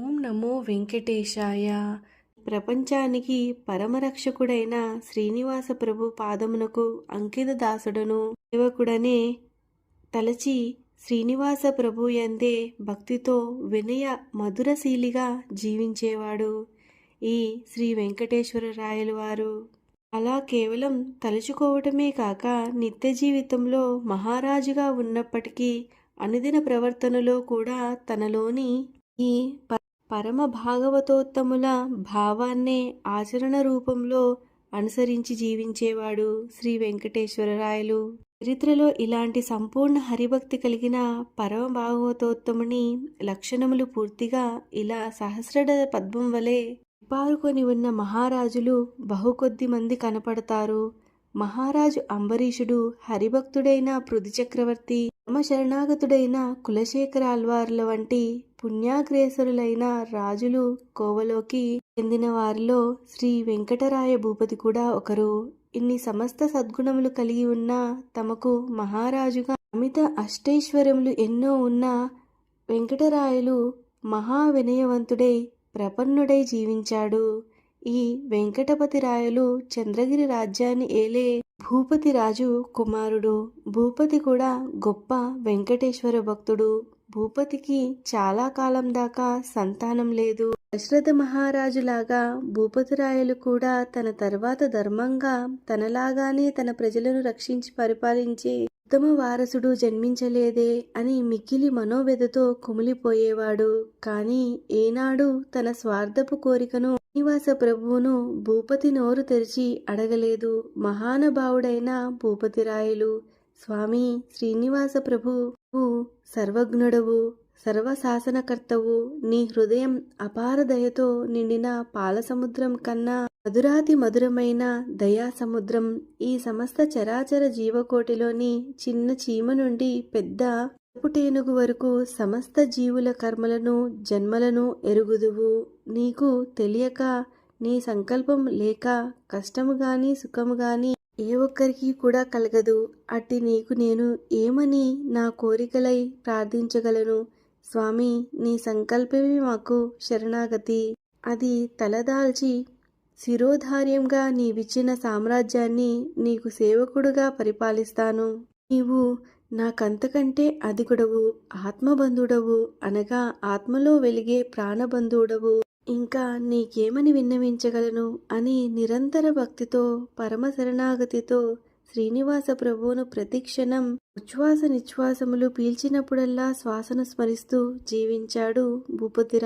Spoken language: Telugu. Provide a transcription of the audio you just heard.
ఓం నమో వెంకటేశాయ. ప్రపంచానికి పరమరక్షకుడైన శ్రీనివాస ప్రభు పాదమునకు అంకిత దాసుడను సేవకుడనే తలచి శ్రీనివాస ప్రభు యందే భక్తితో వినయ మధురశీలిగా జీవించేవాడు ఈ శ్రీ వెంకటేశ్వర రాయలు వారు. అలా కేవలం తలుచుకోవటమే కాక నిత్య జీవితంలో మహారాజుగా ఉన్నప్పటికీ అనుదిన ప్రవర్తనలో కూడా తనలోని ఈ పరమ భాగవతోత్తముల భావాన్నే ఆచరణ రూపంలో అనుసరించి జీవించేవాడు శ్రీ వెంకటేశ్వరరాయలు. చరిత్రలో ఇలాంటి సంపూర్ణ హరిభక్తి కలిగిన పరమ భాగవతోత్తముని లక్షణములు పూర్తిగా ఇలా సహస్రద పద్మం వలె పారుకొని ఉన్న మహారాజులు బహుకొద్ది మంది కనపడతారు. మహారాజు అంబరీషుడు, హరిభక్తుడైన పృథు చక్రవర్తి, శరణాగతుడైన కులశేఖర ఆళ్వార్ల వంటి పుణ్యాగ్రేసరులైన రాజులు కోవలోకి చెందిన వారిలో శ్రీ వెంకటరాయ భూపతి కూడా ఒకరు. ఇన్ని సమస్త సద్గుణములు కలిగి ఉన్న తమకు మహారాజుగా అమిత అష్టైశ్వర్యములు ఎన్నో ఉన్న వెంకటరాయలు మహా వినయవంతుడై ప్రపన్నుడై జీవించాడు. ఈ వెంకటపతి రాయలు చంద్రగిరి రాజ్యాన్ని ఏలే భూపతి రాజు కుమారుడు. భూపతి కూడా గొప్ప వెంకటేశ్వర భక్తుడు. భూపతికి చాలా కాలం దాకా సంతానం లేదు. దశరథ మహారాజులాగా భూపతిరాయలు కూడా తన తర్వాత ధర్మంగా తనలాగానే తన ప్రజలను రక్షించి పరిపాలించే ఉత్తమ వారసుడు జన్మించలేదే అని మిక్కిలి మనోవ్యధతో కుమిలిపోయేవాడు. కాని ఏనాడు తన స్వార్థపు కోరికను శ్రీనివాస ప్రభువును భూపతి నోరు తెరిచి అడగలేదు. మహానుభావుడైన భూపతిరాయలు, స్వామి శ్రీనివాస ప్రభువు సర్వజ్ఞుడవు, సర్వశాసనకర్తవు, నీ హృదయం అపార దయతో నిండిన పాలసముద్రం కన్నా మధురాతి మధురమైన దయా సముద్రం. ఈ సమస్త చరాచర జీవకోటిలోని చిన్న చీమ నుండి పెద్ద పుటేనుగు వరకు సమస్త జీవుల కర్మలను జన్మలను ఎరుగుదువు. నీకు తెలియక నీ సంకల్పం లేక కష్టము గాని సుఖము గాని ఏ ఒక్కరికి కూడా కలగదు. అట్టి నీకు నేను ఏమని నా కోరికలై ప్రార్థించగలను? స్వామి, నీ సంకల్పమే మాకు శరణాగతి. అది తలదాల్చి శిరోధార్యంగా నీవిచ్చిన సామ్రాజ్యాన్ని నీకు సేవకుడుగా పరిపాలిస్తాను. నీవు నాకంతకంటే అధికుడవు, ఆత్మబంధుడవు, అనగా ఆత్మలో వెలిగే ప్రాణబంధుడవు. ఇంకా నీకేమని విన్నవించగలను అని నిరంతర భక్తితో పరమ శరణాగతితో శ్రీనివాస ప్రభువును ప్రతిక్షణం ఉచ్ఛ్వాస నిశ్వాసములు పీల్చినప్పుడల్లా శ్వాసను స్మరిస్తూ జీవించాడు భూపతిరాయలు.